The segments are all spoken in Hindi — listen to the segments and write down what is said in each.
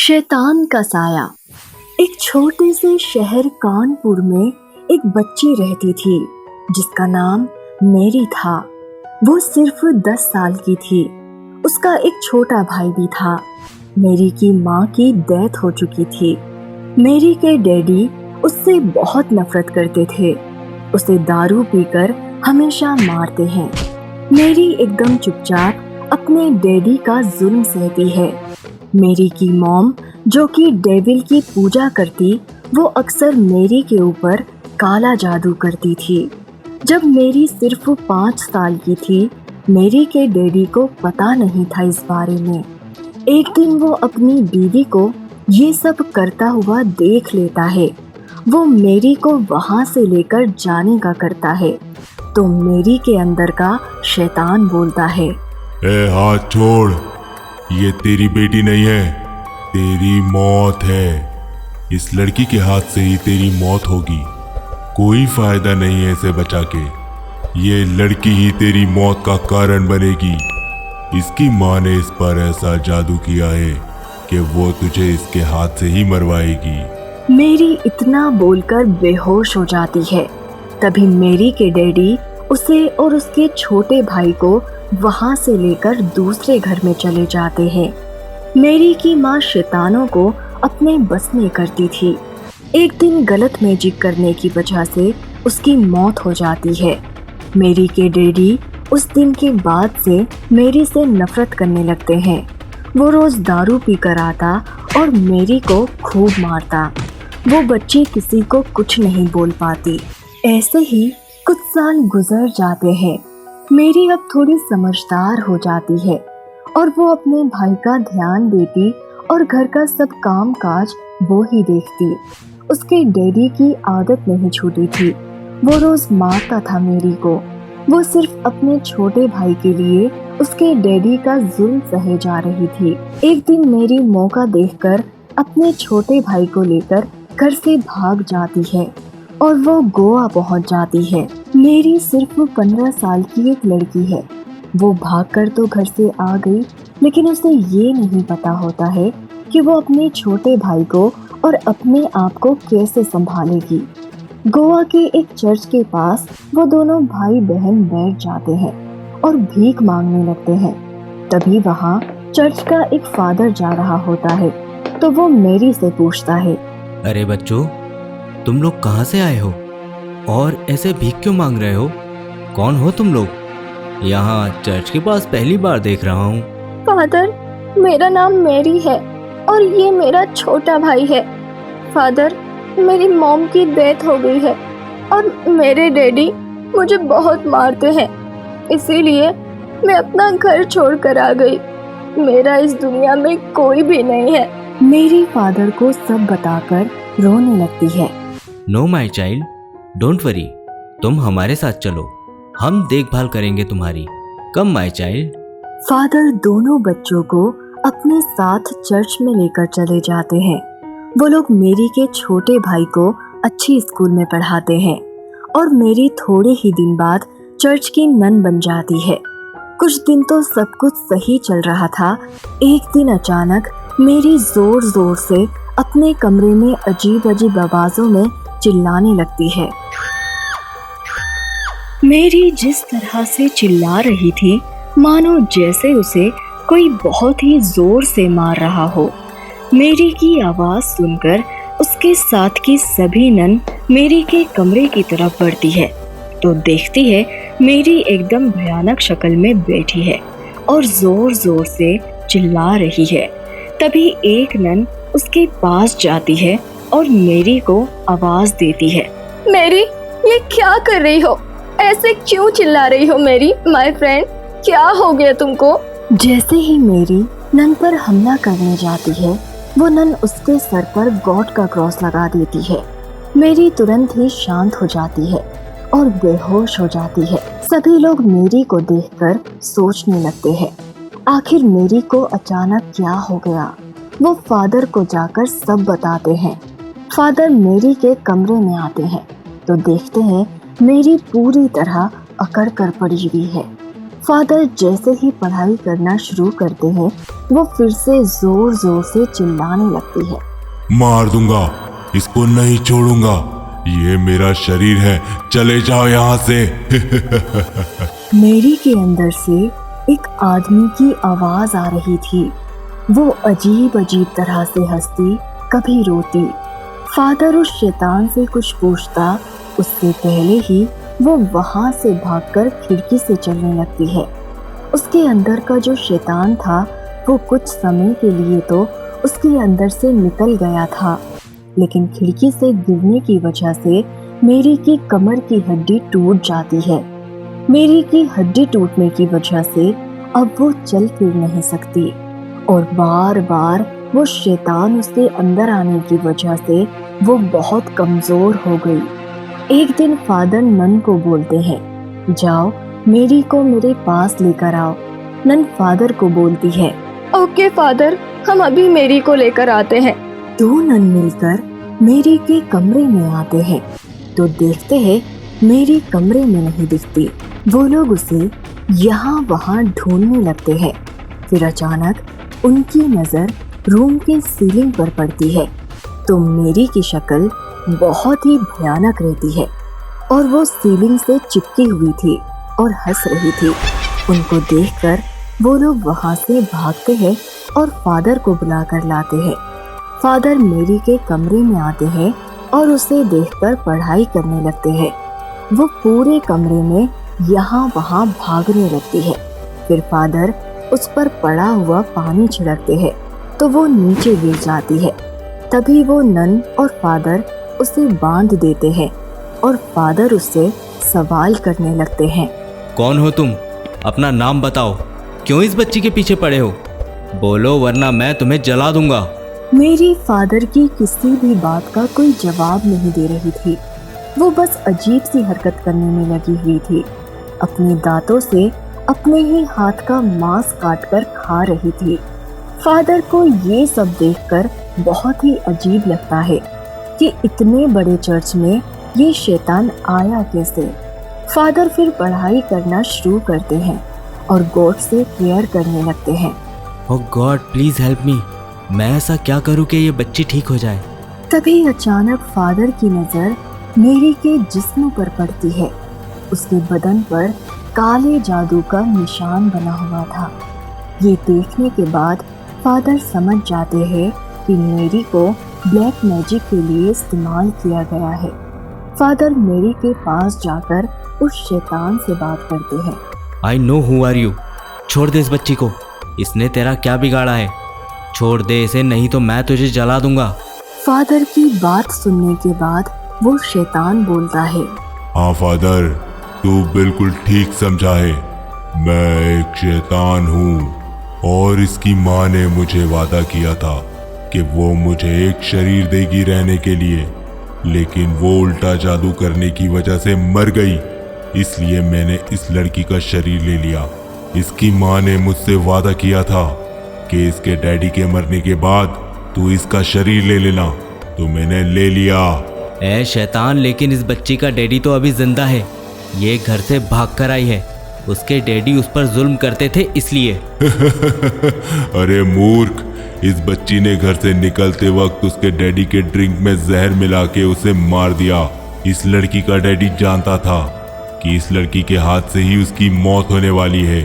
शैतान का साया। एक छोटे से शहर कानपुर में एक बच्ची रहती थी जिसका नाम मेरी था। वो सिर्फ 10 साल की थी। उसका एक छोटा भाई भी था। मेरी की माँ की डेथ हो चुकी थी। मेरी के डैडी उससे बहुत नफरत करते थे। उसे दारू पीकर हमेशा मारते हैं। मेरी एकदम चुपचाप अपने डैडी का जुल्म सहती है। मेरी की मॉम जो कि डेविल की पूजा करती, वो अक्सर मेरी के ऊपर काला जादू करती थी। जब मेरी सिर्फ 5 साल की थी, मेरी के डैडी को पता नहीं था इस बारे में। एक दिन वो अपनी बीवी को ये सब करता हुआ देख लेता है। वो मेरी को वहां से लेकर जाने का करता है तो मेरी के अंदर का शैतान बोलता है, ए हाथ छोड़, ये तेरी बेटी नहीं है, तेरी मौत है। इस लड़की के हाथ से ही तेरी मौत होगी। कोई फायदा नहीं है इसे बचा के। ये लड़की ही तेरी मौत का कारण बनेगी। इसकी माँ ने इस पर ऐसा जादू किया है कि वो तुझे इसके हाथ से ही मरवाएगी। मेरी इतना बोलकर बेहोश हो जाती है। तभी मेरी के डैडी उसे और उसके छोटे भाई को वहां से लेकर दूसरे घर में चले जाते हैं। मेरी की माँ शैतानों को अपने बस में करती थी। एक दिन गलत मैजिक करने की वजह से उसकी मौत हो जाती है। मेरी के डैडी उस दिन के बाद से मेरी से नफरत करने लगते हैं। वो रोज दारू पीकर आता और मेरी को खूब मारता। वो बच्ची किसी को कुछ नहीं बोल पाती। ऐसे ही कुछ साल गुजर जाते हैं। मेरी अब थोड़ी समझदार हो जाती है और वो अपने भाई का ध्यान देती और घर का सब काम काज वो ही देखती। उसके डैडी की आदत नहीं छूटी थी। वो रोज मारता था मेरी को। वो सिर्फ अपने छोटे भाई के लिए उसके डैडी का जुल्म सहे जा रही थी। एक दिन मेरी मौका देखकर अपने छोटे भाई को लेकर घर से भाग जाती है और वो गोवा पहुंच जाती है। मेरी सिर्फ 15 साल की एक लड़की है। वो भागकर तो घर से आ गई, लेकिन उसे ये नहीं पता होता है कि वो अपने छोटे भाई को और अपने आप को कैसे संभालेगी। गोवा के एक चर्च के पास वो दोनों भाई बहन बैठ जाते हैं और भीख मांगने लगते हैं। तभी वहाँ चर्च का एक फादर जा रहा होता है तो वो मेरी से पूछता है, अरे बच्चों, तुम लोग कहाँ से आए हो और ऐसे भीख क्यों मांग रहे हो? कौन हो तुम लोग? यहाँ चर्च के पास पहली बार देख रहा हूँ। फादर, मेरा नाम मैरी है और ये मेरा छोटा भाई है। फादर, मेरी मॉम की डेथ हो गई है और मेरे डैडी मुझे बहुत मारते हैं, इसीलिए मैं अपना घर छोड़कर आ गई। मेरा इस दुनिया में कोई भी नहीं है। मेरी फादर को सब बताकर रोने लगती है। No my child, don't worry, तुम हमारे साथ चलो, हम देखभाल करेंगे तुम्हारी। Come my child. फादर दोनों बच्चों को अपने साथ चर्च में लेकर चले जाते हैं। वो लोग मेरी के छोटे भाई को अच्छी स्कूल में पढ़ाते हैं और मेरी थोड़े ही दिन बाद चर्च की नन बन जाती है। कुछ दिन तो सब कुछ सही चल रहा था। एक दिन अचानक मेरी जोर जोर से अपने कमरे में अजीब अजीब आवाजों में चिल्लाने लगती है। मेरी जिस तरह से चिल्ला रही थी मानो जैसे उसे कोई बहुत ही जोर से मार रहा हो। मेरी की आवाज सुनकर उसके साथ की सभी नन मेरी के कमरे की तरफ बढ़ती है तो देखती है मेरी एकदम भयानक शक्ल में बैठी है और जोर जोर से चिल्ला रही है। तभी एक नन उसके पास जाती है और मेरी को आवाज देती है, मेरी, ये क्या कर रही हो? ऐसे क्यों चिल्ला रही हो मेरी माय फ्रेंड? क्या हो गया तुमको? जैसे ही मेरी नन पर हमला करने जाती है, वो नन उसके सर पर गॉड का क्रॉस लगा देती है। मेरी तुरंत ही शांत हो जाती है और बेहोश हो जाती है। सभी लोग मेरी को देखकर सोचने लगते हैं, आखिर मेरी को अचानक क्या हो गया। वो फादर को जाकर सब बताते हैं। फादर मेरी के कमरे में आते हैं तो देखते हैं मेरी पूरी तरह अकड़ कर पड़ी हुई है। फादर जैसे ही पढ़ाई करना शुरू करते हैं वो फिर से जोर जोर से चिल्लाने लगती है। मार दूंगा, इसको नहीं छोड़ूंगा, ये मेरा शरीर है, चले जाओ यहाँ से। मेरी के अंदर से एक आदमी की आवाज आ रही थी। वो अजीब अजीब तरह से हंसती, कभी रोती। फादर उस शैतान से कुछ पूछता, उससे पहले ही वो वहां से भागकर खिड़की से चलने लगती है। उसके अंदर का जो शैतान था वो कुछ समय के लिए तो उसके अंदर से निकल गया था, लेकिन खिड़की से गिरने की वजह से मेरी की कमर की हड्डी टूट जाती है। मेरी की हड्डी टूटने की वजह से अब वो चल फिर नहीं सकती और बार बार वो शैतान उसके अंदर आने की वजह से वो बहुत कमजोर हो गई। एक दिन फादर नन को बोलते हैं, जाओ मेरी को मेरे पास लेकर आओ। नन फादर को बोलती है, ओके फादर, हम अभी मेरी को लेकर आते हैं। दो नन मिलकर मेरी के कमरे में आते हैं तो देखते हैं मेरी कमरे में नहीं दिखती। वो लोग उसे यहाँ वहाँ ढूंढने लगते हैं। फिर अचानक उनकी नजर रूम की सीलिंग पर पड़ती है तो मेरी की शक्ल बहुत ही भयानक रहती है और वो सीलिंग से चिपकी हुई थी और हंस रही थी। उनको देखकर वो लोग वहाँ से भागते हैं और फादर को बुलाकर लाते हैं। फादर मेरी के कमरे में आते हैं और उसे देखकर पढ़ाई करने लगते हैं। वो पूरे कमरे में यहाँ वहाँ भागने लगती है। फिर फादर उस पर पड़ा हुआ पानी छिड़कते हैं तो वो नीचे गिर जाती है। तभी वो नन और फादर उसे बांध देते हैं और फादर उससे सवाल करने लगते हैं, कौन हो तुम? अपना नाम बताओ। क्यों इस बच्ची के पीछे पड़े हो? बोलो वरना मैं तुम्हें जला दूंगा। मेरी फादर की किसी भी बात का कोई जवाब नहीं दे रही थी। वो बस अजीब सी हरकत करने में लगी हुई थी। अपने दांतों से अपने ही हाथ का मांस काटकर खा रही थी। फादर को ये सब देखकर बहुत ही अजीब लगता है कि इतने बड़े चर्च में ये शैतान आया कैसे। फादर फिर पढ़ाई करना शुरू करते हैं और गॉड से प्रेयर करने लगते हैं। ओह गॉड प्लीज हेल्प मी, मैं ऐसा क्या करूं कि ये बच्ची ठीक हो जाए। तभी अचानक फादर की नजर मेरी के जिस्म पर पड़ती है। उसके बदन पर काले जादू का निशान बना हुआ था। ये देखने के बाद फादर समझ जाते हैं कि मेरी को ब्लैक मैजिक के लिए इस्तेमाल किया गया है। फादर मेरी के पास जाकर उस शैतान से बात करते हैं। I know who are you. छोड़ दे इस बच्ची को, इसने तेरा क्या बिगाड़ा है? छोड़ दे इसे, नहीं तो मैं तुझे जला दूंगा। फादर की बात सुनने के बाद वो शैतान बोलता है, हाँ फादर, तू बिल्कुल ठीक समझा है। मैं एक शैतान हूँ और इसकी माँ ने मुझे वादा किया था कि वो मुझे एक शरीर देगी रहने के लिए, लेकिन वो उल्टा जादू करने की वजह से मर गई। इसलिए मैंने इस लड़की का शरीर ले लिया। इसकी माँ ने मुझसे वादा किया था कि इसके डैडी के मरने के बाद तू इसका शरीर ले लेना, तो मैंने ले लिया। ए शैतान, लेकिन इस बच्ची का डैडी तो अभी जिंदा है। ये घर से भाग कर आई है। उसके डैडी उस पर जुल्म करते थे इसलिए। अरे मूर्ख, इस बच्ची ने घर से निकलते वक्त उसके डैडी के ड्रिंक में जहर मिला के उसे मार दिया। इस लड़की का डैडी जानता था कि इस लड़की के हाथ से ही उसकी मौत होने वाली है,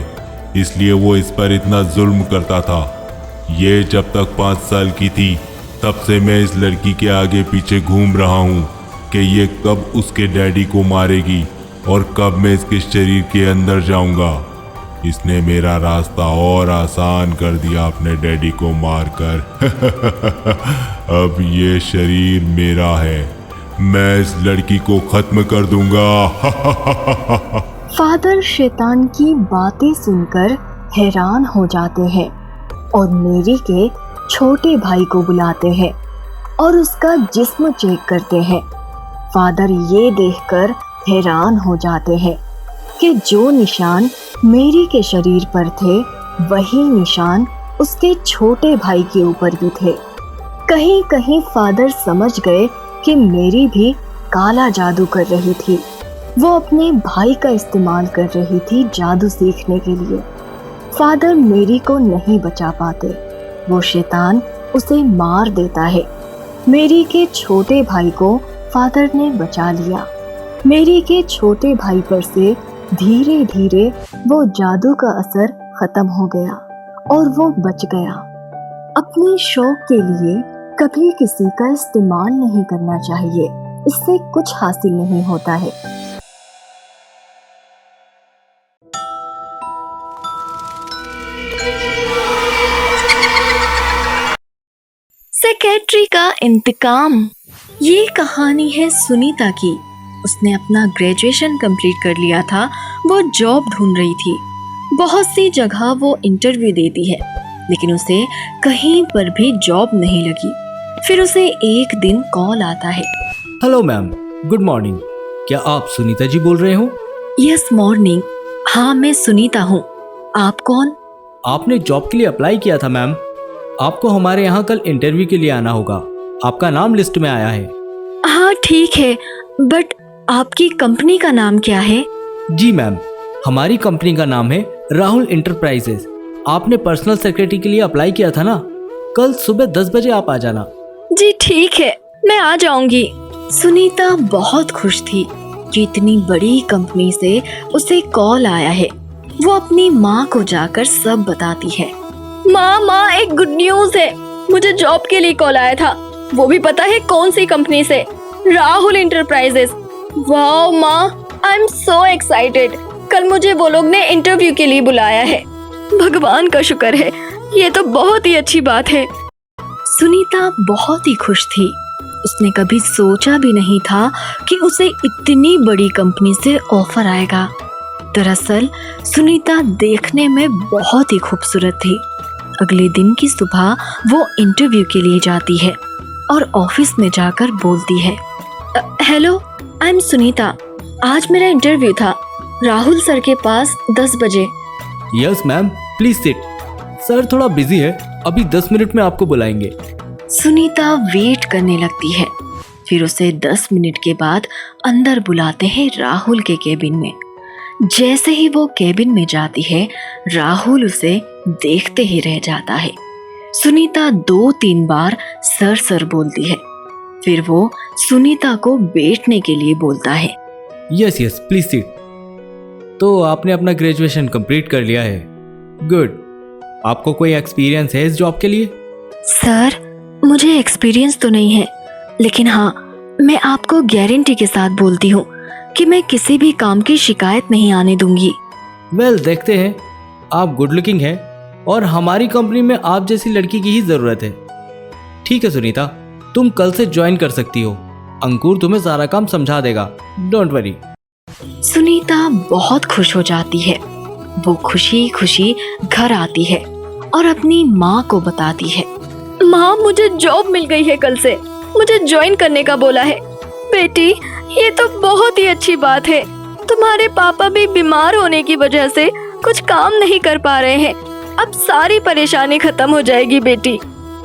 इसलिए वो इस पर इतना जुल्म करता था। ये जब तक 5 साल की थी तब से मैं इस लड़की के आगे पीछे घूम रहा हूँ कि ये कब उसके डैडी को मारेगी और कब मैं इसके शरीर के अंदर जाऊंगा। इसने मेरा रास्ता और आसान कर दिया अपने डैडी को मारकर। अब ये शरीर मेरा है, मैं इस लड़की को खत्म कर दूंगा। फादर शैतान की बातें सुनकर हैरान हो जाते हैं और मेरी के छोटे भाई को बुलाते हैं और उसका जिस्म चेक करते हैं। फादर ये देखकर हैरान हो जाते हैं कि जो निशान मेरी के शरीर पर थे वही निशान उसके छोटे भाई के ऊपर भी थे। कहीं कहीं फादर समझ गए कि मेरी भी काला जादू कर रही थी। वो अपने भाई का इस्तेमाल कर रही थी जादू सीखने के लिए। फादर मेरी को नहीं बचा पाते। वो शैतान उसे मार देता है। मेरी के छोटे भाई को फादर ने बचा लिया। मेरी के छोटे भाई पर से धीरे धीरे वो जादू का असर खत्म हो गया और वो बच गया। अपने शौक के लिए कभी किसी का इस्तेमाल नहीं करना चाहिए, इससे कुछ हासिल नहीं होता है। सेक्रेटरी का इंतकाम। ये कहानी है सुनीता की। उसने अपना ग्रेजुएशन कंप्लीट कर लिया था। वो जॉब ढूंढ रही थी। बहुत सी जगह वो इंटरव्यू देती है, लेकिन उसे कहीं पर भी जॉब नहीं लगी। फिर उसे एक दिन कॉल आता है। Hello ma'am, good morning. क्या आप सुनीता जी बोल रहे हो? Yes morning. हाँ मैं सुनीता हूँ। आप कौन? आपने जॉब के लिए अप्लाई किया था मैम। आपको हमारे यहाँ कल इंटरव्यू के लिए आना होगा। आपका नाम लिस्ट में आया है। हाँ ठीक है, बट आपकी कंपनी का नाम क्या है? जी मैम, हमारी कंपनी का नाम है राहुल इंटरप्राइजेस। आपने पर्सनल सेक्रेटरी के लिए अप्लाई किया था ना? कल सुबह 10 बजे आप आ जाना। जी ठीक है, मैं आ जाऊंगी। सुनीता बहुत खुश थी कि इतनी बड़ी कंपनी से उसे कॉल आया है। वो अपनी माँ को जाकर सब बताती है। माँ एक गुड न्यूज है। मुझे जॉब के लिए कॉल आया था, वो भी पता है कौन सी कंपनी से, राहुल इंटरप्राइजेस। वाओ माँ, आई एम सो एक्साइटेड। कल मुझे वो लोग ने इंटरव्यू के लिए बुलाया है। भगवान का शुक्र है, ये तो बहुत ही अच्छी बात है। सुनीता बहुत ही खुश थी। उसने कभी सोचा भी नहीं था कि उसे इतनी बड़ी कंपनी से ऑफर आएगा। दरअसल सुनीता देखने में बहुत ही खूबसूरत थी। अगले दिन की सुबह वो इंटरव्यू के लिए जाती है और ऑफिस में जाकर बोलती है, हेलो, आई एम सुनीता। आज मेरा इंटरव्यू था राहुल सर के पास 10 बजे। Yes ma'am, please sit. Sir थोड़ा बिजी है, अभी 10 मिनट में आपको बुलाएंगे। सुनीता वेट करने लगती है। फिर उसे 10 मिनट के बाद अंदर बुलाते हैं राहुल के केबिन में। जैसे ही वो केबिन में जाती है, राहुल उसे देखते ही रह जाता है। सुनीता 2-3 बार सर बोलती है। फिर वो सुनीता को बैठने के लिए बोलता है। Yes please sit. तो आपने अपना ग्रेजुएशन कंप्लीट कर लिया है, गुड। आपको कोई एक्सपीरियंस है इस जॉब के लिए? सर मुझे एक्सपीरियंस तो नहीं है, लेकिन हाँ, मैं आपको गारंटी के साथ बोलती हूँ कि मैं किसी भी काम की शिकायत नहीं आने दूंगी। वेल, देखते हैं। आप गुड लुकिंग हैं और हमारी कंपनी में आप जैसी लड़की की ही जरूरत है। ठीक है सुनीता, तुम कल से ज्वाइन कर सकती हो। अंकुर तुम्हें सारा काम समझा देगा, डोंट वरी। सुनीता बहुत खुश हो जाती है। वो खुशी खुशी घर आती है और अपनी माँ को बताती है। माँ, मुझे जॉब मिल गई है, कल से मुझे ज्वाइन करने का बोला है। बेटी, ये तो बहुत ही अच्छी बात है। तुम्हारे पापा भी बीमार होने की वजह से कुछ काम नहीं कर पा रहे हैं। अब सारी परेशानी खत्म हो जाएगी बेटी।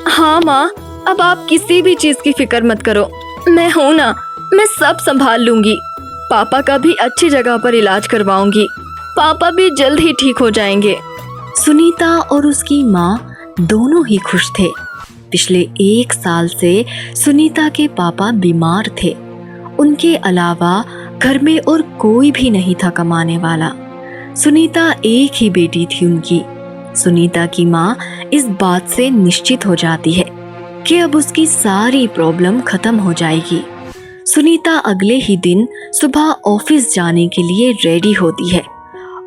हाँ माँ, अब आप किसी भी चीज की फिक्र मत करो, मैं हूँ ना, मैं सब संभाल लूंगी। पापा का भी अच्छी जगह पर इलाज करवाऊंगी। पापा भी जल्द ही ठीक हो जाएंगे। सुनीता और उसकी माँ दोनों ही खुश थे। पिछले 1 साल से सुनीता के पापा बीमार थे। उनके अलावा घर में और कोई भी नहीं था कमाने वाला। सुनीता एक ही बेटी थी उनकी। सुनीता की माँ इस बात से निश्चित हो जाती है कि अब उसकी सारी प्रॉब्लम खत्म हो जाएगी। सुनीता अगले ही दिन सुबह ऑफिस जाने के लिए रेडी होती है।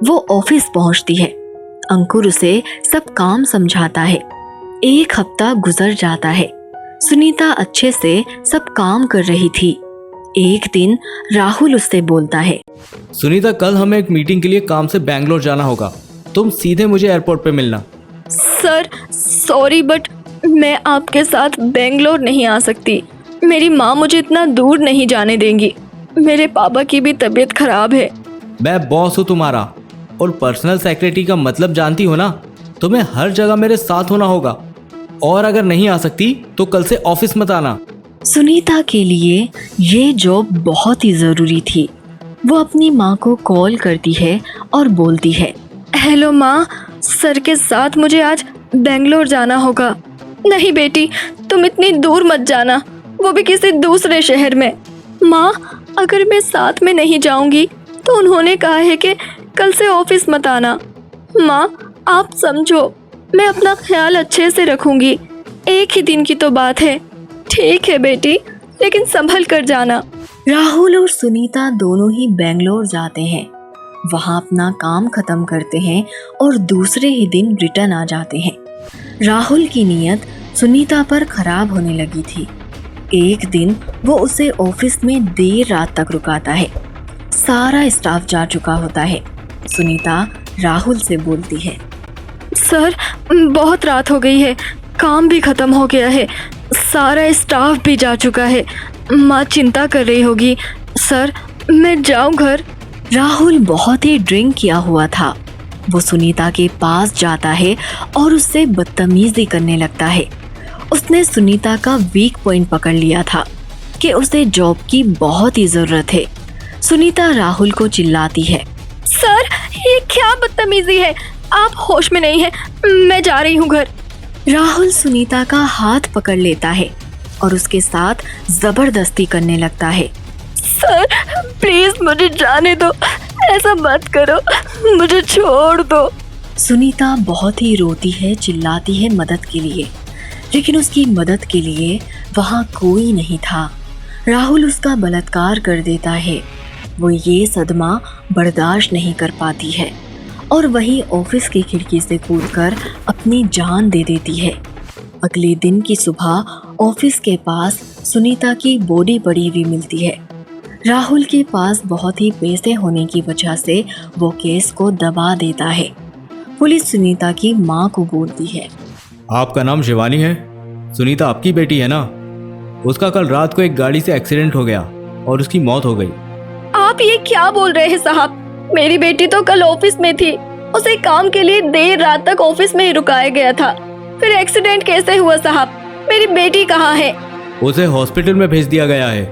वो ऑफिस पहुंचती है। अंकुर उसे सब काम समझाता है। 1 हफ्ता गुजर जाता है। सुनीता अच्छे से सब काम कर रही थी। एक दिन राहुल उससे बोलता है, सुनीता, कल हमें एक मीटिंग के लिए काम से बैंगलोर जाना होगा। तुम सीधे मुझे एयरपोर्ट पे मिलना। सर सॉरी, बट मैं आपके साथ बेंगलोर नहीं आ सकती। मेरी माँ मुझे इतना दूर नहीं जाने देंगी। मेरे पापा की भी तबीयत खराब है। मैं बॉस हूँ तुम्हारा, और पर्सनल सेक्रेटरी का मतलब जानती हो ना। तुम्हें हर जगह मेरे साथ होना होगा, और अगर नहीं आ सकती तो कल से ऑफिस मत आना। सुनीता के लिए ये जॉब बहुत ही ज़रूरी थी। वो अपनी माँ को कॉल करती है और बोलती है, हेलो माँ, सर के साथ मुझे आज बेंगलोर जाना होगा। नहीं बेटी, तुम इतनी दूर मत जाना, वो भी किसी दूसरे शहर में। माँ, अगर मैं साथ में नहीं जाऊंगी तो उन्होंने कहा है कि कल से ऑफिस मत आना। माँ, आप समझो, मैं अपना ख्याल अच्छे से रखूंगी। एक ही दिन की तो बात है। ठीक है बेटी, लेकिन संभल कर जाना। राहुल और सुनीता दोनों ही बेंगलोर जाते हैं। वहाँ अपना काम खत्म करते हैं और दूसरे ही दिन रिटर्न आ जाते हैं। राहुल की नीयत सुनीता पर खराब होने लगी थी। एक दिन वो उसे ऑफिस में देर रात तक रुकाता है। सारा स्टाफ जा चुका होता है। सुनीता राहुल से बोलती है, सर, बहुत रात हो गई है, काम भी खत्म हो गया है, सारा स्टाफ भी जा चुका है। माँ चिंता कर रही होगी। सर, मैं जाऊँ घर? राहुल बहुत ही ड्रिंक किया हुआ था। वो सुनीता के पास जाता है और उससे बदतमीजी करने लगता है। उसने सुनीता का वीक पॉइंट पकड़ लिया था कि उसे जॉब की बहुत ही ज़रूरत है। सुनीता राहुल को चिल्लाती है, सर, ये क्या बदतमीजी है? आप होश में नहीं हैं, मैं जा रही हूँ घर। राहुल सुनीता का हाथ पकड़ लेता है और उसके साथ जबरदस्ती करने लगता है। सर, प्लीज मुझे जाने दो, ऐसा मत करो, मुझे छोड़ दो। सुनीता बहुत ही रोती है, चिल्लाती है मदद के लिए, लेकिन उसकी मदद के लिए वहाँ कोई नहीं था। राहुल उसका बलात्कार कर देता है। वो ये सदमा बर्दाश्त नहीं कर पाती है और वही ऑफिस की खिड़की से कूदकर अपनी जान दे देती है। अगले दिन की सुबह ऑफिस के पास सुनीता की बॉडी पड़ी हुई मिलती है। राहुल के पास बहुत ही पैसे होने की वजह से वो केस को दबा देता है। पुलिस सुनीता की माँ को बोलती है, आपका नाम शिवानी है? सुनीता आपकी बेटी है ना? उसका कल रात को एक गाड़ी से एक्सीडेंट हो गया और उसकी मौत हो गई। आप ये क्या बोल रहे हैं साहब? मेरी बेटी तो कल ऑफिस में थी, उसे काम के लिए देर रात तक ऑफिस में ही रुकाया गया था। फिर एक्सीडेंट कैसे हुआ साहब? मेरी बेटी कहाँ है? उसे हॉस्पिटल में भेज दिया गया है,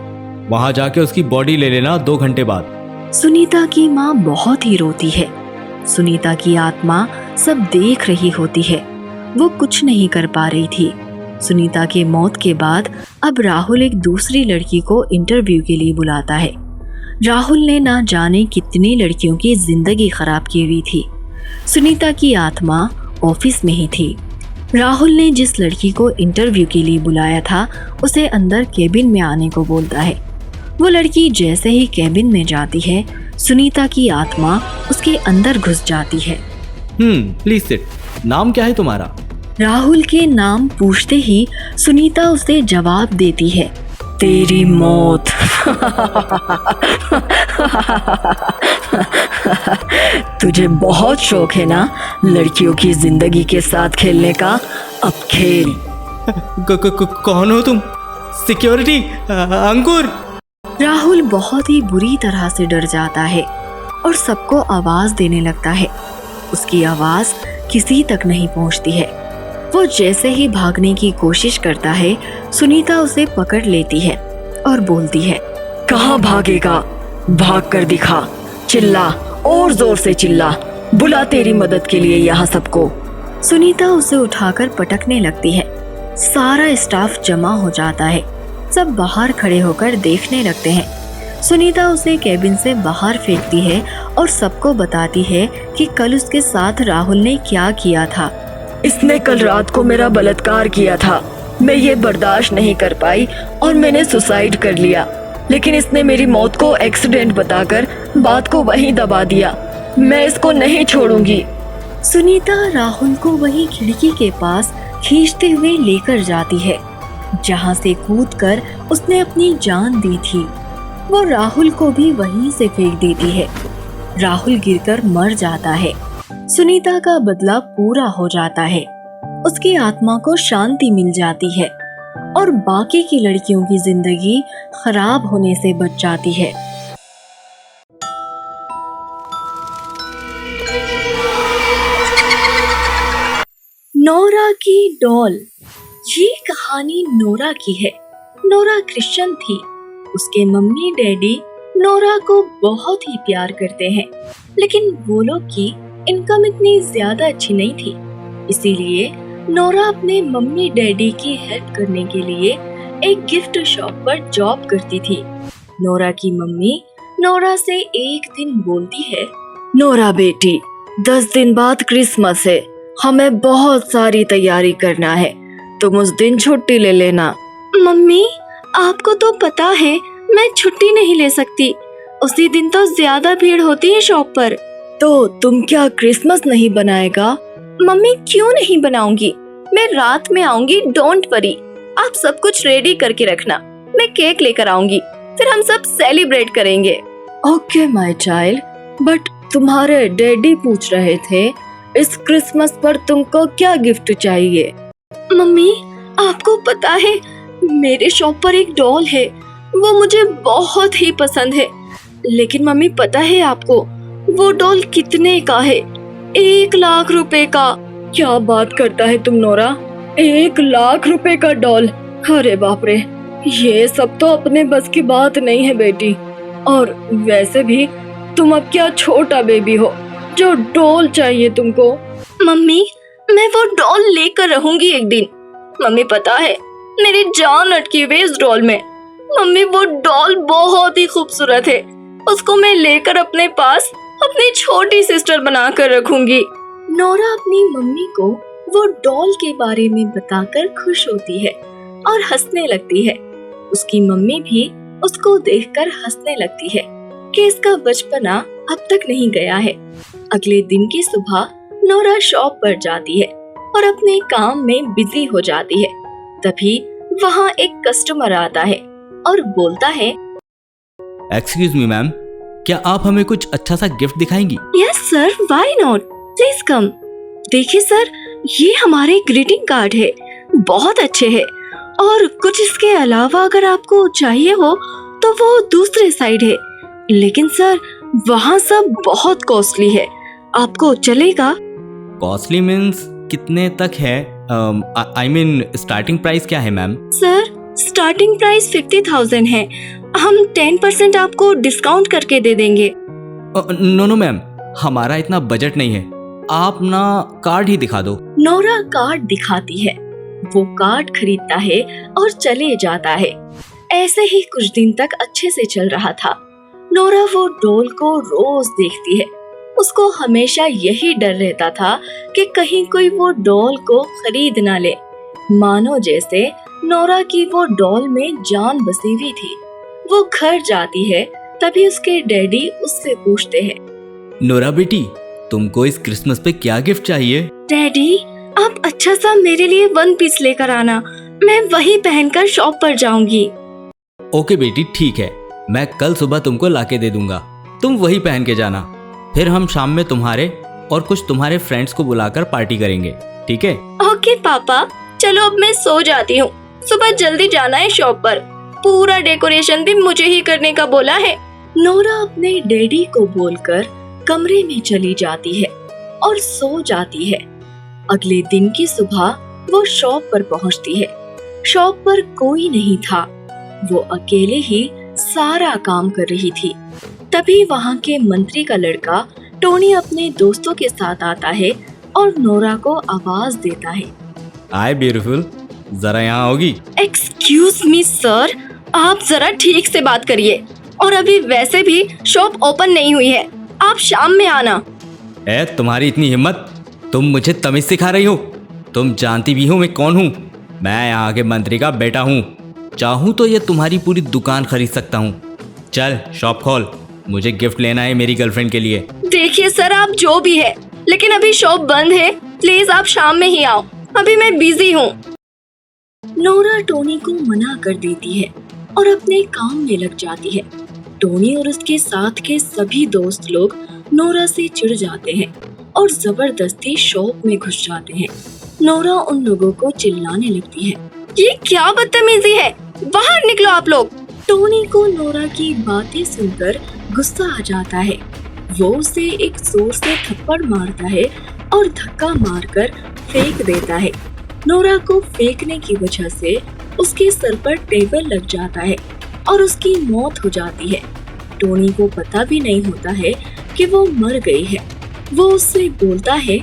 वहां जाके उसकी बॉडी ले लेना 2 घंटे बाद। सुनीता की माँ बहुत ही रोती है। सुनीता की आत्मा सब देख रही होती है। वो कुछ नहीं कर पा रही थी। सुनीता के मौत के बाद अब राहुल एक दूसरी लड़की को इंटरव्यू के लिए बुलाता है। राहुल ने ना जाने कितनी लड़कियों की जिंदगी खराब की हुई थी। सुनीता की आत्मा ऑफिस में ही थी। राहुल ने जिस लड़की को इंटरव्यू के लिए बुलाया था उसे अंदर केबिन में आने को बोलता है। वो लड़की जैसे ही केबिन में जाती है, सुनीता की आत्मा उसके अंदर घुस जाती है। Please sit. नाम क्या है तुम्हारा? राहुल के नाम पूछते ही सुनीता उसे जवाब देती है, तेरी मौत। तुझे बहुत शौक है ना लड़कियों की जिंदगी के साथ खेलने का? अब खेल। कौन हो तुम? सिक्योरिटी, अंकुर। राहुल बहुत ही बुरी तरह से डर जाता है और सबको आवाज देने लगता है। उसकी आवाज किसी तक नहीं पहुंचती है। वो जैसे ही भागने की कोशिश करता है, सुनीता उसे पकड़ लेती है और बोलती है, कहाँ भागेगा? भाग कर दिखा, चिल्ला, और जोर से चिल्ला, बुला तेरी मदद के लिए यहाँ सबको। सुनीता उसे उठाकर पटकने लगती है। सारा स्टाफ जमा हो जाता है। सब बाहर खड़े होकर देखने लगते हैं। सुनीता उसे केबिन से बाहर फेंकती है और सबको बताती है कि कल उसके साथ राहुल ने क्या किया था। इसने कल रात को मेरा बलात्कार किया था। मैं ये बर्दाश्त नहीं कर पाई और मैंने सुसाइड कर लिया, लेकिन इसने मेरी मौत को एक्सीडेंट बताकर बात को वहीं दबा दिया। मैं इसको नहीं छोड़ूंगी। सुनीता राहुल को वही खिड़की के पास खींचते हुए लेकर जाती है जहां से कूदकर उसने अपनी जान दी थी। वो राहुल को भी वहीं से फेंक देती है। राहुल गिरकर मर जाता है। सुनीता का बदला पूरा हो जाता है। उसकी आत्मा को शांति मिल जाती है और बाकी की लड़कियों की जिंदगी खराब होने से बच जाती है। नोरा की डॉल। ये कहानी नोरा की है। नोरा क्रिश्चियन थी। उसके मम्मी डैडी नोरा को बहुत ही प्यार करते हैं, लेकिन वो लोग की इनकम इतनी ज्यादा अच्छी नहीं थी, इसीलिए नोरा अपने मम्मी डैडी की हेल्प करने के लिए एक गिफ्ट शॉप पर जॉब करती थी। नोरा की मम्मी नोरा से एक दिन बोलती है, नोरा बेटी, 10 दिन बाद क्रिसमस है, हमें बहुत सारी तैयारी करना है, तुम उस दिन छुट्टी ले लेना। मम्मी, आपको तो पता है मैं छुट्टी नहीं ले सकती, उसी दिन तो ज्यादा भीड़ होती है शॉप पर। तो तुम क्या क्रिसमस नहीं बनाएगा? मम्मी, क्यों नहीं बनाऊंगी, मैं रात में आऊंगी, डोंट वरी, आप सब कुछ रेडी करके रखना, मैं केक लेकर आऊंगी, फिर हम सब सेलिब्रेट करेंगे। ओके माय चाइल्ड, बट तुम्हारे डैडी पूछ रहे थे इस क्रिसमस पर तुमको क्या गिफ्ट चाहिए? मम्मी, आपको पता है मेरे शॉप पर एक डॉल है, वो मुझे बहुत ही पसंद है, लेकिन मम्मी पता है आपको वो डॉल कितने का है? 1 लाख रुपए का। क्या बात करता है तुम नोरा, 1 लाख रुपए का डॉल? अरे बाप रे, ये सब तो अपने बस की बात नहीं है बेटी, और वैसे भी तुम अब क्या छोटा बेबी हो जो डॉल चाहिए तुमको। मम्मी, मैं वो डॉल लेकर रहूंगी एक दिन। मम्मी पता है मेरी जान अटकी हुई इस डॉल में। मम्मी, वो डॉल बहुत ही खूबसूरत है, उसको मैं लेकर अपने पास अपनी छोटी सिस्टर बनाकर रखूंगी। नोरा अपनी मम्मी को वो डॉल के बारे में बताकर खुश होती है और हंसने लगती है। उसकी मम्मी भी उसको देखकर हंसने लगती है कि इसका बचपना अब तक नहीं गया है। अगले दिन की सुबह नोरा शॉप पर जाती है और अपने काम में बिजी हो जाती है। तभी वहाँ एक कस्टमर आता है और बोलता है, एक्सक्यूज मी मैम, क्या आप हमें कुछ अच्छा सा गिफ्ट दिखाएंगी? Yes sir, why not, please come. देखिए सर, ये हमारे ग्रीटिंग कार्ड है, बहुत अच्छे हैं, और कुछ इसके अलावा अगर आपको चाहिए हो तो वो दूसरे साइड है, लेकिन सर वहाँ सब बहुत कॉस्टली है, आपको चलेगा? कॉस्टली मीन्स कितने तक है? आई मीन स्टार्टिंग प्राइस क्या है मैम? सर स्टार्टिंग प्राइस 50,000 है, हम 10% आपको डिस्काउंट करके दे देंगे। नो मैम, हमारा इतना बजट नहीं है, आप ना कार्ड ही दिखा दो। नोरा कार्ड दिखाती है, वो कार्ड खरीदता है और चले जाता है। ऐसे ही कुछ दिन तक अच्छे से चल रहा था। नोरा वो डॉल को रोज देखती है, उसको हमेशा यही डर रहता था कि कहीं कोई वो डॉल को खरीद ना ले, मानो जैसे नोरा की वो डॉल में जान बसी हुई थी। वो घर जाती है, तभी उसके डैडी उससे पूछते हैं, नोरा बेटी, तुमको इस क्रिसमस पे क्या गिफ्ट चाहिए? डैडी, आप अच्छा सा मेरे लिए 1 पीस लेकर आना, मैं वही पहनकर शॉप पर जाऊंगी। ओके बेटी, ठीक है, मैं कल सुबह तुमको लाके दे दूंगा, तुम वही पहन के जाना, फिर हम शाम में तुम्हारे और कुछ तुम्हारे फ्रेंड्स को बुलाकर पार्टी करेंगे, ठीक है? ओके पापा, चलो अब मैं सो जाती हूँ, सुबह जल्दी जाना है शॉप पर, पूरा डेकोरेशन भी मुझे ही करने का बोला है। नोरा अपने डैडी को बोलकर कमरे में चली जाती है और सो जाती है। अगले दिन की सुबह वो शॉप पर पहुंचती है। शॉप पर कोई नहीं था, वो अकेले ही सारा काम कर रही थी। तभी वहाँ के मंत्री का लड़का टोनी अपने दोस्तों के साथ आता है और नोरा को आवाज देता है, हाय ब्यूटीफुल, जरा यहाँ आओगी? एक्सक्यूज मी सर, आप जरा ठीक से बात करिए, और अभी वैसे भी शॉप ओपन नहीं हुई है, आप शाम में आना। तुम्हारी इतनी हिम्मत, तुम मुझे तमीज सिखा रही हो? तुम जानती भी हो मैं कौन हूँ? मैं यहाँ के मंत्री का बेटा हूँ, चाहूँ तो ये तुम्हारी पूरी दुकान खरीद सकता हूँ। चल शॉप खोल, मुझे गिफ्ट लेना है मेरी गर्लफ्रेंड के लिए। देखिए सर, आप जो भी है, लेकिन अभी शॉप बंद है, प्लीज आप शाम में ही आओ, अभी मैं बिजी हूँ। नोरा टोनी को मना कर देती है और अपने काम में लग जाती है। टोनी और उसके साथ के सभी दोस्त लोग नोरा से चिढ़ जाते हैं और जबरदस्ती शॉप में घुस जाते हैं। नोरा उन लोगों को चिल्लाने लगती है, ये क्या बदतमीजी है, बाहर निकलो आप लोग। टोनी को नोरा की बातें सुनकर गुस्सा आ जाता है। वो उसे एक जोर से थप्पड़ मारता है और धक्का मारकर फेंक देता है। नोरा को फेंकने की वजह से उसके सर पर टेबल लग जाता है और उसकी मौत हो जाती है। टोनी को पता भी नहीं होता है कि वो मर गई है। वो उससे बोलता है,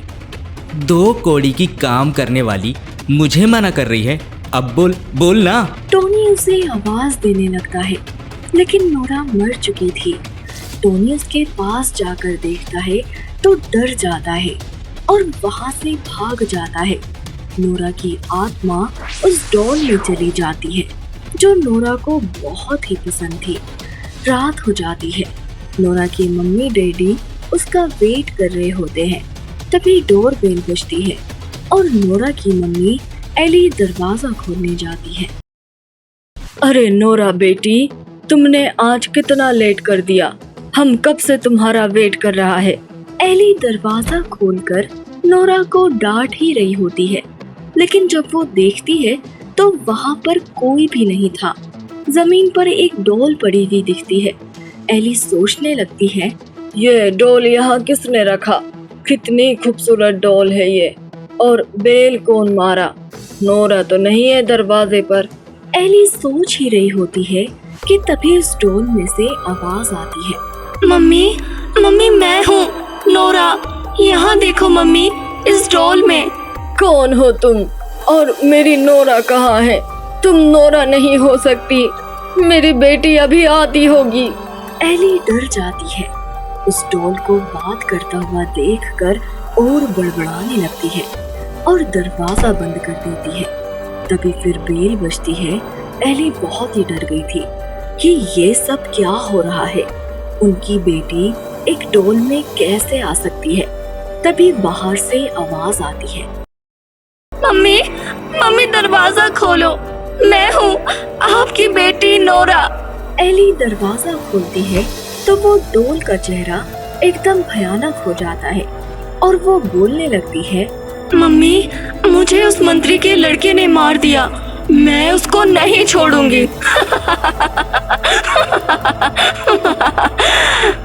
2 कौड़ी की काम करने वाली मुझे मना कर रही है, अब बोल बोल ना। टोनी उसे आवाज देने लगता है, लेकिन नोरा मर चुकी थी। टोनी उसके पास जाकर देखता है तो डर जाता है और वहां से भाग जाता है। नोरा की आत्मा उस डॉल में चली जाती है जो नोरा को बहुत ही पसंद थी। रात हो जाती है। नोरा की मम्मी डैडी उसका वेट कर रहे होते हैं। तभी डोर बेल बजती है और नोरा की मम्मी एली दरवाजा खोलने जाती है। अरे नोरा बेटी, तुमने आज कितना लेट कर दिया, हम कब से तुम्हारा वेट कर रहा है। एली दरवाजा खोलकर नोरा को डांट ही रही होती है, लेकिन जब वो देखती है तो वहाँ पर कोई भी नहीं था। जमीन पर एक डॉल पड़ी हुई दिखती है। एली सोचने लगती है, ये डॉल यहाँ किसने रखा, कितनी खूबसूरत डॉल है ये, और बेल कौन मारा, नोरा तो नहीं है दरवाजे पर। एली सोच ही रही होती है कि तभी उस डॉल में से आवाज आती है, मम्मी मम्मी मैं हूँ नोरा, यहाँ देखो मम्मी इस डॉल में। कौन हो तुम और मेरी नोरा कहाँ है? तुम नोरा नहीं हो सकती, मेरी बेटी अभी आती होगी। एली डर जाती है। उस डॉल को बात करता हुआ देखकर और बड़बड़ाने लगती है और दरवाजा बंद कर देती है। तभी फिर बेल बजती है। एली बहुत ही डर गई थी कि ये सब क्या हो रहा है। उनकी बेटी एक डॉल में कैसे आ सकती है। तभी बाहर से आवाज आती है, मम्मी मम्मी दरवाजा खोलो, मैं हूँ आपकी बेटी नोरा। एली दरवाजा खोलती है तो वो डॉल का चेहरा एकदम भयानक हो जाता है और वो बोलने लगती है, मम्मी मुझे उस मंत्री के लड़के ने मार दिया, मैं उसको नहीं छोड़ूंगी।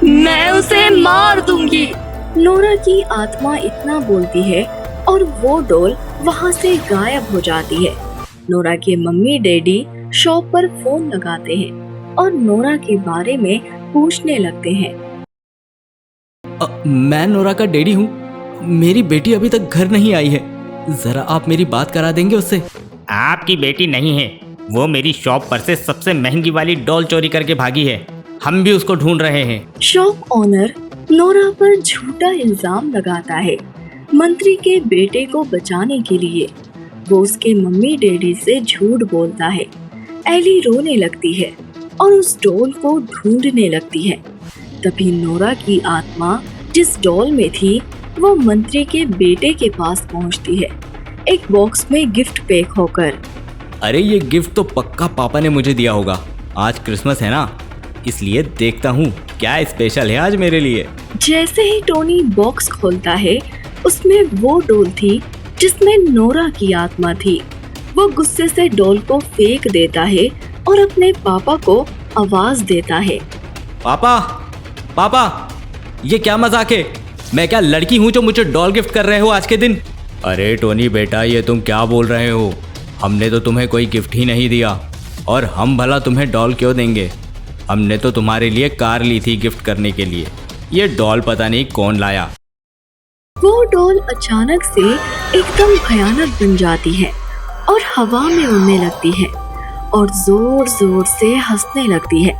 मैं उसे मार दूंगी। नोरा की आत्मा इतना बोलती है और वो डॉल वहाँ से गायब हो जाती है। नोरा के मम्मी डैडी शॉप पर फोन लगाते हैं और नोरा के बारे में पूछने लगते हैं। मैं नोरा का डैडी हूँ, मेरी बेटी अभी तक घर नहीं आई है, जरा आप मेरी बात करा देंगे उससे। आपकी बेटी नहीं है, वो मेरी शॉप पर से सबसे महंगी वाली डॉल चोरी करके भागी है, हम भी उसको ढूंढ रहे हैं। शॉप ओनर नोरा पर झूठा इल्जाम लगाता है। मंत्री के बेटे को बचाने के लिए वो उसके मम्मी डैडी से झूठ बोलता है। एली रोने लगती है और उस डॉल को ढूंढने लगती है। तभी नोरा की आत्मा जिस डॉल में थी वो मंत्री के बेटे के पास पहुंचती है, एक बॉक्स में गिफ्ट पैक होकर। अरे ये गिफ्ट तो पक्का पापा ने मुझे दिया होगा, आज क्रिसमस है ना, इसलिए देखता हूँ क्या स्पेशल है आज मेरे लिए। जैसे ही टोनी बॉक्स खोलता है उसमें वो डॉल थी जिसमें नोरा की आत्मा थी। वो गुस्से से डॉल को फेंक देता है और अपने पापा को आवाज देता है, पापा पापा ये क्या मजाक है, मैं क्या लड़की हूँ जो मुझे डॉल गिफ्ट कर रहे हो आज के दिन। अरे टोनी बेटा ये तुम क्या बोल रहे हो, हमने तो तुम्हें कोई गिफ्ट ही नहीं दिया, और हम भला तुम्हें डॉल क्यों देंगे, हमने तो तुम्हारे लिए कार ली थी गिफ्ट करने के लिए, ये डॉल पता नहीं कौन लाया। वो डॉल अचानक से एकदम भयानक बन जाती है और हवा में उड़ने लगती है और जोर जोर से हंसने लगती है।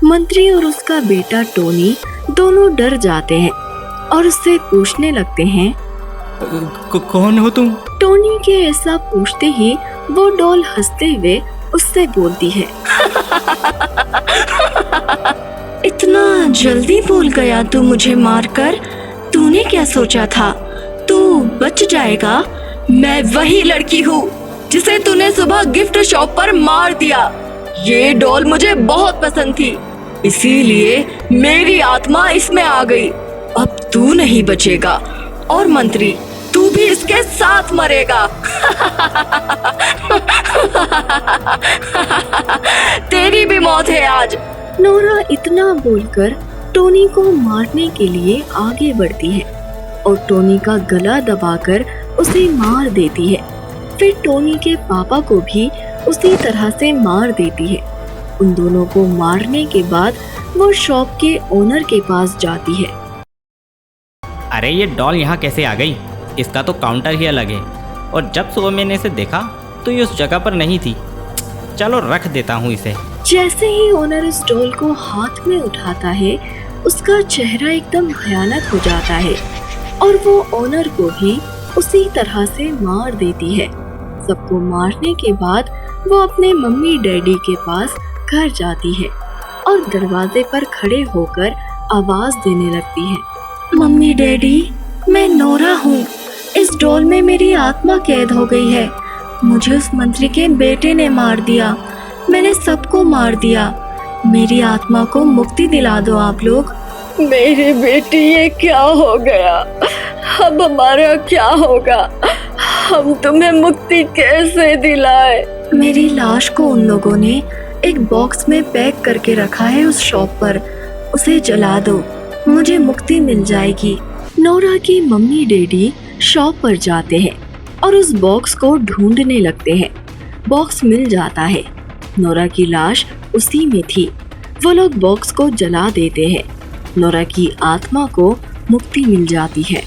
मंत्री और उसका बेटा टोनी दोनों डर जाते हैं और उससे पूछने लगते हैं, कौन हो तुम? टोनी के ऐसा पूछते ही वो डॉल हंसते हुए उससे बोलती है, इतना जल्दी भूल गया तू मुझे मारकर, तूने क्या सोचा था तू बच जाएगा? मैं वही लड़की हूँ जिसे तूने सुबह गिफ्ट शॉप पर मार दिया। ये डॉल मुझे बहुत पसंद थी, इसीलिए मेरी आत्मा इसमें आ गई। अब तू नहीं बचेगा और मंत्री तू भी इसके साथ मरेगा। तेरी भी मौत है आज। नोरा इतना बोलकर टोनी को मारने के लिए आगे बढ़ती है और टोनी का गला दबाकर उसे मार देती है। फिर टोनी के पापा को भी उसी तरह से मार देती है। उन दोनों को मारने के बाद वो शॉप के ओनर के पास जाती है। अरे ये डॉल यहाँ कैसे आ गई? इसका तो काउंटर ही अलग है, और जब सुबह मैंने इसे देखा तो ये उस जगह पर नहीं थी। चलो रख देता हूँ इसे। जैसे ही ओनर इस डॉल को हाथ में उठाता है, उसका चेहरा एकदम भयानक हो जाता है और वो ओनर को भी उसी तरह से मार देती है। सबको मारने के बाद वो अपने मम्मी डैडी के पास घर जाती है और दरवाजे पर खड़े होकर आवाज देने लगती है, मम्मी डैडी, मैं नोरा हूँ। इस डॉल में मेरी आत्मा कैद हो गई है। मुझे उस मंत्री के बेटे ने मार दिया। मैंने सबको मार दिया। मेरी आत्मा को मुक्ति दिला दो आप लोग। मेरी बेटी, ये क्या हो गया? अब हमारा क्या होगा? हम तुम्हें मुक्ति कैसे दिलाए? मेरी लाश को उन लोगों ने एक बॉक्स में पैक करके रखा है उस शॉप पर। उसे जला दो, मुझे मुक्ति मिल जाएगी। नोरा की मम्मी डैडी शॉप पर जाते हैं और उस बॉक्स को ढूंढने लगते हैं। बॉक्स मिल जाता है। नोरा की लाश उसी में थी। वो लोग बॉक्स को जला देते हैं। नोरा की आत्मा को मुक्ति मिल जाती है।